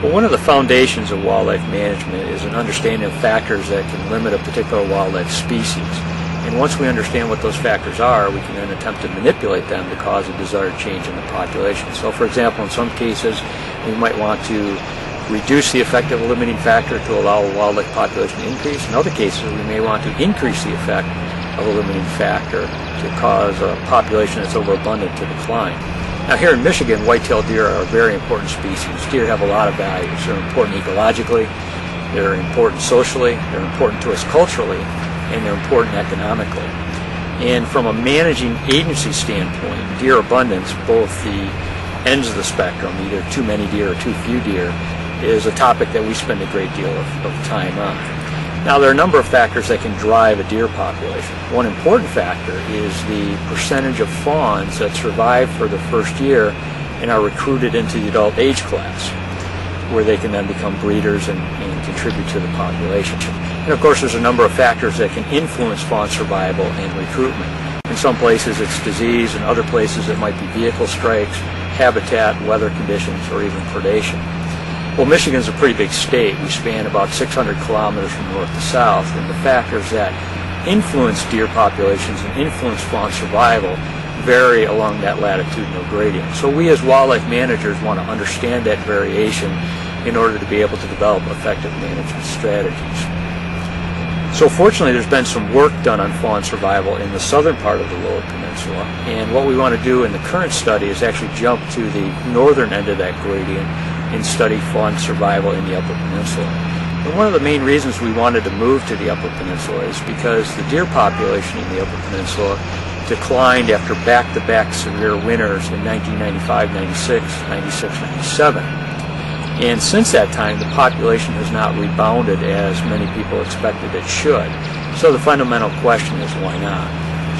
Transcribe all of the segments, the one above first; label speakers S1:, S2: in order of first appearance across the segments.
S1: Well, one of the foundations of wildlife management is an understanding of factors that can limit a particular wildlife species. And once we understand what those factors are, we can then attempt to manipulate them to cause a desired change in the population. So, for example, in some cases, we might want to reduce the effect of a limiting factor to allow a wildlife population to increase. In other cases, we may want to increase the effect of a limiting factor to cause a population that's overabundant to decline. Now, here in Michigan, white-tailed deer are a very important species. Deer have a lot of values. They're important ecologically, they're important socially, they're important to us culturally, and they're important economically. And from a managing agency standpoint, deer abundance, both the ends of the spectrum, either too many deer or too few deer, is a topic that we spend a great deal of time on. Now, there are a number of factors that can drive a deer population. One important factor is the percentage of fawns that survive for the first year and are recruited into the adult age class, where they can then become breeders and contribute to the population. And of course, there's a number of factors that can influence fawn survival and recruitment. In some places it's disease, in other places it might be vehicle strikes, habitat, weather conditions, or even predation. Well, Michigan's a pretty big state. We span about 600 kilometers from north to south, and the factors that influence deer populations and influence fawn survival vary along that latitudinal gradient. So we as wildlife managers want to understand that variation in order to be able to develop effective management strategies. So fortunately, there's been some work done on fawn survival in the southern part of the Lower Peninsula, and what we want to do in the current study is actually jump to the northern end of that gradient and study fawn survival in the Upper Peninsula. And one of the main reasons we wanted to move to the Upper Peninsula is because the deer population in the Upper Peninsula declined after back-to-back severe winters in 1995, 96, 96, 97. And since that time, the population has not rebounded as many people expected it should. So the fundamental question is, why not?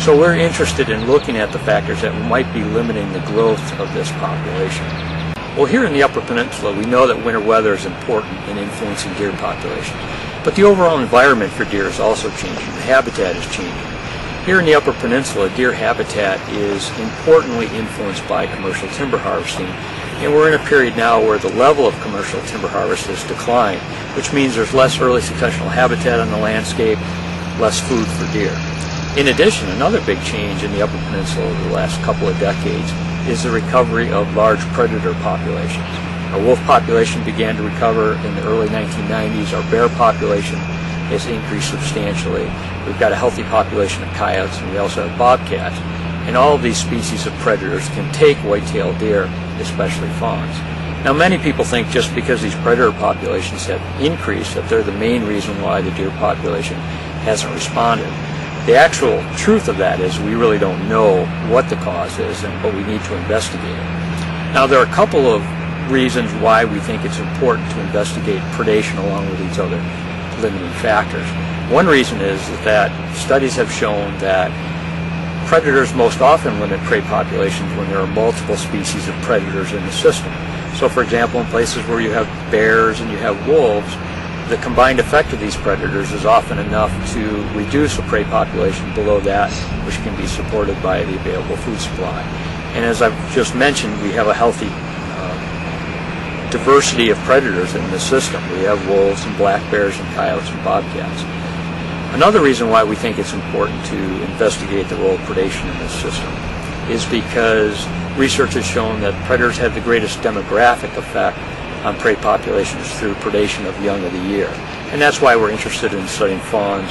S1: So we're interested in looking at the factors that might be limiting the growth of this population. Well, here in the Upper Peninsula, we know that winter weather is important in influencing deer populations. But the overall environment for deer is also changing. The habitat is changing. Here in the Upper Peninsula, deer habitat is importantly influenced by commercial timber harvesting. And we're in a period now where the level of commercial timber harvest has declined, which means there's less early successional habitat on the landscape, less food for deer. In addition, another big change in the Upper Peninsula over the last couple of decades is the recovery of large predator populations. Our wolf population began to recover in the early 1990s. Our bear population has increased substantially. We've got a healthy population of coyotes, and we also have bobcats. And all of these species of predators can take white-tailed deer, especially fawns. Now, many people think just because these predator populations have increased that they're the main reason why the deer population hasn't responded. The actual truth of that is we really don't know what the cause is, but we need to investigate it. Now, there are a couple of reasons why we think it's important to investigate predation along with these other limiting factors. One reason is that studies have shown that predators most often limit prey populations when there are multiple species of predators in the system. So, for example, in places where you have bears and you have wolves, the combined effect of these predators is often enough to reduce a prey population below that which can be supported by the available food supply. And as I've just mentioned, we have a healthy diversity of predators in the system. We have wolves and black bears and coyotes and bobcats. Another reason why we think it's important to investigate the role of predation in this system is because research has shown that predators have the greatest demographic effect on prey populations through predation of young of the year. And that's why we're interested in studying fawns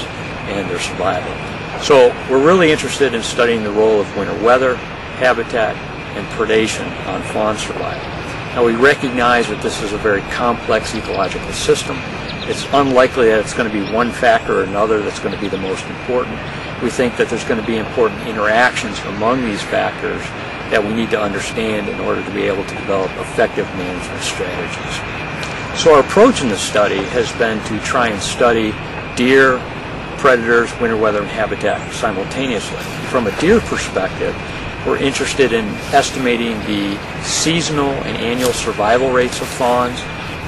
S1: and their survival. So we're really interested in studying the role of winter weather, habitat, and predation on fawn survival. Now, we recognize that this is a very complex ecological system. It's unlikely that it's going to be one factor or another that's going to be the most important. We think that there's going to be important interactions among these factors that we need to understand in order to be able to develop effective management strategies. So our approach in this study has been to try and study deer, predators, winter weather, and habitat simultaneously. From a deer perspective, we're interested in estimating the seasonal and annual survival rates of fawns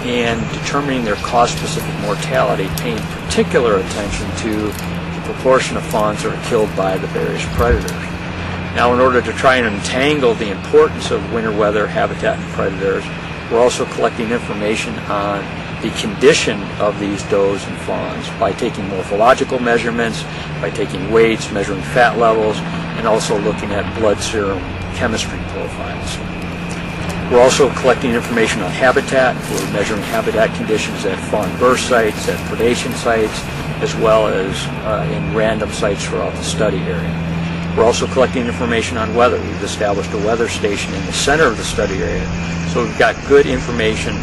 S1: and determining their cause-specific mortality, paying particular attention to the proportion of fawns that are killed by the various predators. Now, in order to try and untangle the importance of winter weather, habitat, and predators, We're also collecting information on the condition of these does and fawns by taking morphological measurements, by taking weights, measuring fat levels, and also looking at blood serum chemistry profiles. We're also collecting information on habitat. We're measuring habitat conditions at fawn birth sites, at predation sites, as well as in random sites throughout the study area. We're also collecting information on weather. We've established a weather station in the center of the study area, so we've got good information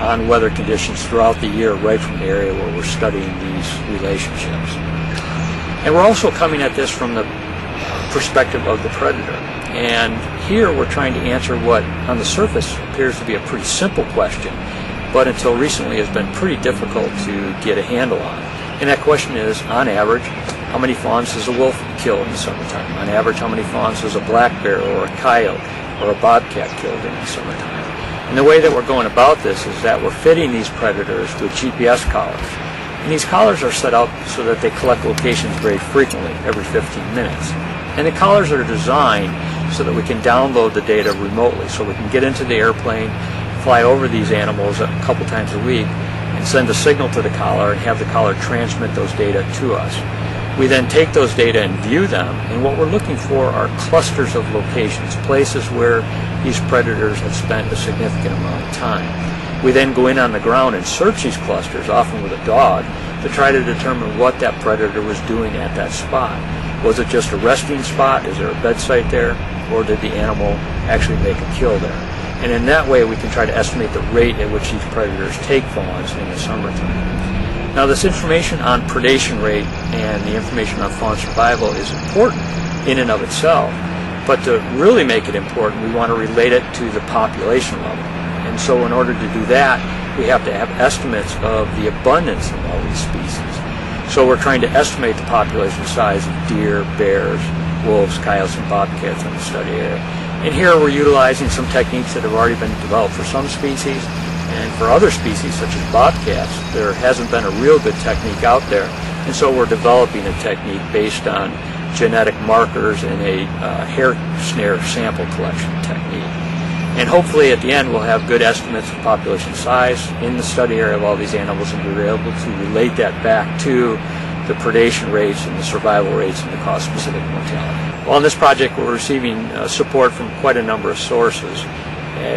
S1: on weather conditions throughout the year right from the area where we're studying these relationships. And we're also coming at this from the perspective of the predator. And here we're trying to answer what on the surface appears to be a pretty simple question, but until recently has been pretty difficult to get a handle on. And that question is, on average, how many fawns does a wolf kill in the summertime? On average, how many fawns does a black bear or a coyote or a bobcat kill in the summertime? And the way that we're going about this is that we're fitting these predators with GPS collars. And these collars are set up so that they collect locations very frequently, every 15 minutes. And the collars are designed so that we can download the data remotely, so we can get into the airplane, fly over these animals a couple times a week, and send a signal to the collar and have the collar transmit those data to us. We then take those data and view them, and what we're looking for are clusters of locations, places where these predators have spent a significant amount of time. We then go in on the ground and search these clusters, often with a dog, to try to determine what that predator was doing at that spot. Was it just a resting spot? Is there a bed site there? Or did the animal actually make a kill there? And in that way we can try to estimate the rate at which these predators take fawns in the summertime. Now this information on predation rate and the information on fawn survival is important in and of itself, but to really make it important we want to relate it to the population level. And so in order to do that we have to have estimates of the abundance of all these species. So we're trying to estimate the population size of deer, bears, wolves, coyotes, and bobcats in the study area. And here we're utilizing some techniques that have already been developed for some species, and for other species such as bobcats there hasn't been a real good technique out there, and so we're developing a technique based on genetic markers and a hair snare sample collection technique. And hopefully at the end we'll have good estimates of population size in the study area of all these animals and be able to relate that back to the predation rates and the survival rates and the cause-specific mortality. Well, in this project we're receiving support from quite a number of sources,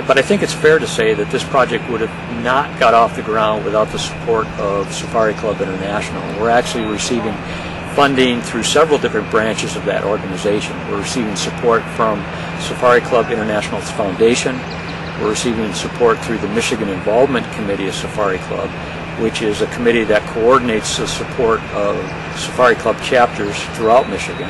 S1: but I think it's fair to say that this project would have not got off the ground without the support of Safari Club International. We're actually receiving funding through several different branches of that organization. We're receiving support from Safari Club International's foundation. We're receiving support through the Michigan Involvement Committee of Safari Club, which is a committee that coordinates the support of Safari Club chapters throughout Michigan.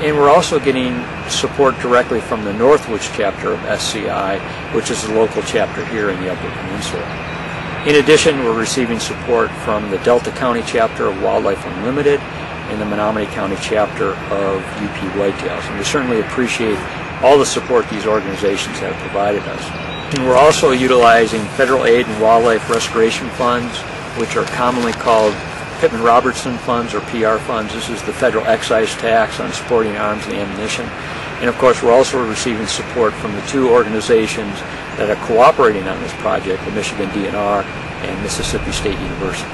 S1: And we're also getting support directly from the Northwoods chapter of SCI, which is the local chapter here in the Upper Peninsula. In addition, we're receiving support from the Delta County chapter of Wildlife Unlimited and the Menominee County chapter of UP Whitetails. And we certainly appreciate all the support these organizations have provided us. And we're also utilizing federal aid and wildlife restoration funds, which are commonly called Pittman-Robertson funds or PR funds. This is the federal excise tax on sporting arms and ammunition. And of course we're also receiving support from the two organizations that are cooperating on this project, the Michigan DNR and Mississippi State University.